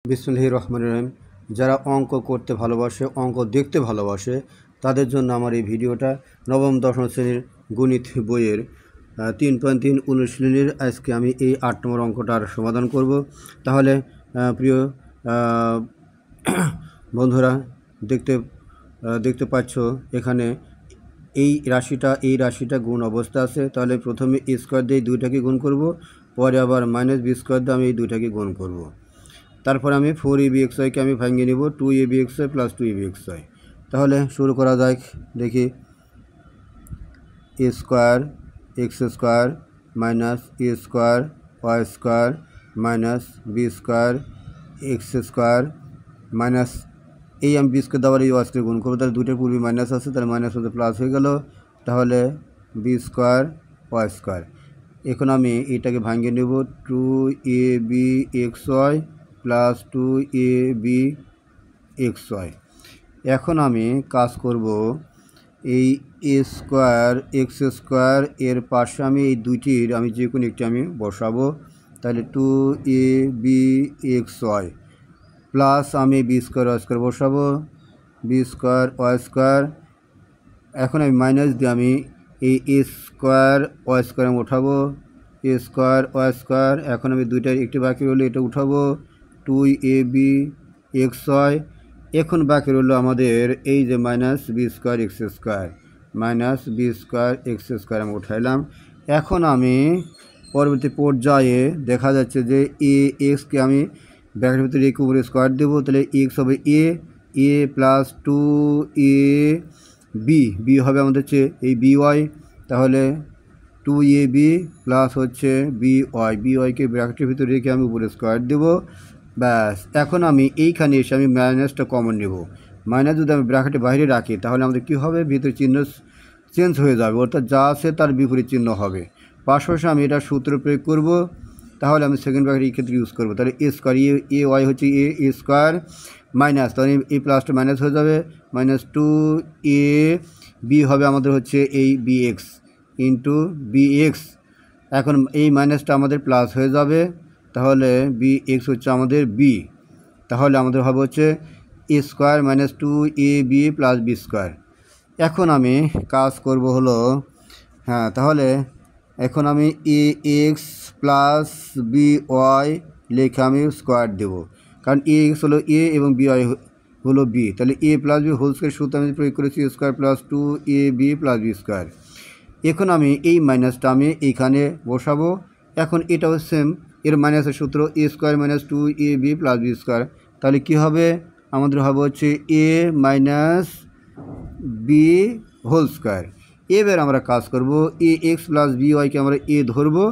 বিসমিল্লাহির রহমানির রহিম। যারা অঙ্ক করতে ভালোবাসে, অঙ্ক দেখতে ভালোবাসে, তাদের জন্য আমার এই ভিডিওটা। নবম দশম শ্রেণীর গণিত বইয়ের 3.3 অনুশীলনীর আজকে আমি এই 8 নম্বর অঙ্কটার সমাধান করব। তাহলে প্রিয় বন্ধুরা, দেখতে পাচ্ছ এখানে এই রাশিটা গুণ অবস্থা আছে। তাহলে প্রথমে এ স্কোয়ার দিয়ে দুইটাকে গুণ করব, পরে আবার মাইনাস বি স্কোয়ার দিয়ে আমি এই দুইটাকে গুণ করব। তারপর আমি 4abxyকে আমি ভাঙিয়ে নেব 2abxy প্লাস 2abxy। তাহলে শুরু করা যাক। দেখি, a square x square minus a square y square minus b square x square minus এই আমি বি স্কোয়ার দেওয়ার এই ওয়াই স্কোয়ার গুণ করবো। তাহলে দুটোর পূর্বে মাইনাস আছে, তাহলে মাইনাস মধ্যে প্লাস হয়ে গেল। তাহলে বি স্কোয়ার ওয়াই স্কোয়ার। এখন আমি এটাকে ভাঙিয়ে নেব 2abxy প্লাস 2abxy। এখন আমি কাজ করব, এই এ স্কোয়ার এক্স স্কোয়ার এর পাশে আমি এই দুইটির আমি যে কোনো একটি আমি বসাবো। তাহলে 2abxy প্লাস আমি বি স্কোয়ার ওয়াই স্কোয়ার বসাবো, বি স্কোয়ার ওয়াই স্কোয়ার। এখন আমি মাইনাস দিয়ে আমি এই এ স্কোয়ার ওয়াই স্কোয়ার আমি উঠাবো, এ স্কোয়ার ওয়াই স্কোয়ার। এখন আমি দুইটার একটি বাকি রইলো, এটা উঠাবো 2abxy। এখন বাকি রইল আমাদের এই যে minus b square x square, minus b square x square আমি উঠাইলাম। এখন আমি পরবর্তী পর্যায়ে দেখা যাচ্ছে যে এ এক্সকে আমি ব্র্যাকেটের ভিতরে একে উপরে স্কোয়ার দেবো। তাহলে এক্স হবে এ প্লাস 2ab হবে আমাদের হচ্ছে এই বিওয়াই। তাহলে 2ab প্লাস হচ্ছে বিওয়াইকে ব্র্যাকেটের ভিতরে রেখে আমি উপরে স্কোয়ার দেবো। ব্যাস, এখন আমি এইখানে এসে আমি মাইনাসটা কমন নেব। মাইনাস যদি আমি ব্র্যাকেটের বাইরে রাখি তাহলে আমাদের কী হবে, ভিতরে চিহ্ন চেঞ্জ হয়ে যাবে, অর্থাৎ যা আছে তার বিপরীত চিহ্ন হবে। পাশাপাশি আমি এটা সূত্র প্রয়োগ করব। তাহলে আমি সেকেন্ড ব্র্যাকেট এই ক্ষেত্রে ইউজ করবো। তাহলে এ স্কোয়ার এ ওয়াই হচ্ছে এ স্কোয়ার মাইনাস, তাহলে এই প্লাসটা মাইনাস হয়ে যাবে, মাইনাস 2ab হবে আমাদের হচ্ছে এই bx ইন্টু bx। এখন এই মাইনাসটা আমাদের প্লাস হয়ে যাবে। তাহলে bx হচ্ছে আমাদের b। তাহলে আমাদের হবে হচ্ছে a square minus 2ab plus b square. এখন আমি কাজ করব হলো, তাহলে এখন আমি a x plus b y লিখে আমি স্কোয়ার দেবো, কারণ এ এক্স হলো এ এবং বি ওয়াই হলো বি। তাহলে a plus b whole square সূত্র আমি প্রয়োগ করেছি, square plus 2ab plus b square. এখন আমি এই মাইনাসটা আমি এইখানে বসাবো। এখন এটাও সেম, এর মাইনাসের সূত্র a square minus 2ab plus b square. তাহলে কী হবে, আমাদের হবে হচ্ছে a minus b whole square. এবার আমরা কাজ করব, এ এক্স প্লাস বি ওয়াইকে আমরা এ ধরবো,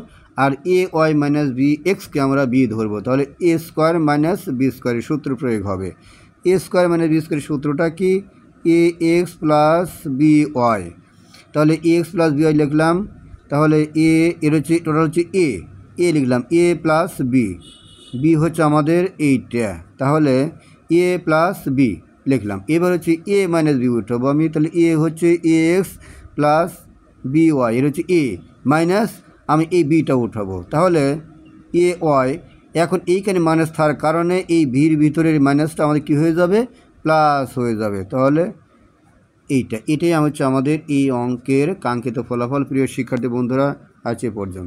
আর এ ওয়াই মাইনাস বি এক্সকে আমরা বি ধরবো। তাহলে এ স্কোয়ার মাইনাস বি স্কোয়ারের সূত্র প্রয়োগ হবে। এ স্কোয়ার মাইনাস বি স্কোয়ারের সূত্রটা কি, এ এক্স প্লাস বি ওয়াই। তাহলে এ এক্স প্লাস বি ওয়াই লিখলাম। তাহলে এর হচ্ছে টোটাল হচ্ছে এ লিখলাম, এ প্লাস বি হচ্ছে আমাদের এইটা। তাহলে এ প্লাস বি লিখলাম। এবার হচ্ছে এ মাইনাস বি উঠাবো আমি। তাহলে এ হচ্ছে এ এক্স প্লাস বি ওয়াই, এর হচ্ছে এ মাইনাস আমি এই বিটা উঠাবো। তাহলে এ ওয়াই, এখন এইখানে মাইনাস থাকার কারণে এই ভির ভিতরের মাইনাসটা আমাদের কী হয়ে যাবে, প্লাস হয়ে যাবে। তাহলে এটাই হচ্ছে আমাদের এই অঙ্কের কাঙ্ক্ষিত ফলাফল। প্রিয় শিক্ষার্থী বন্ধুরা, আজ এ পর্যন্ত।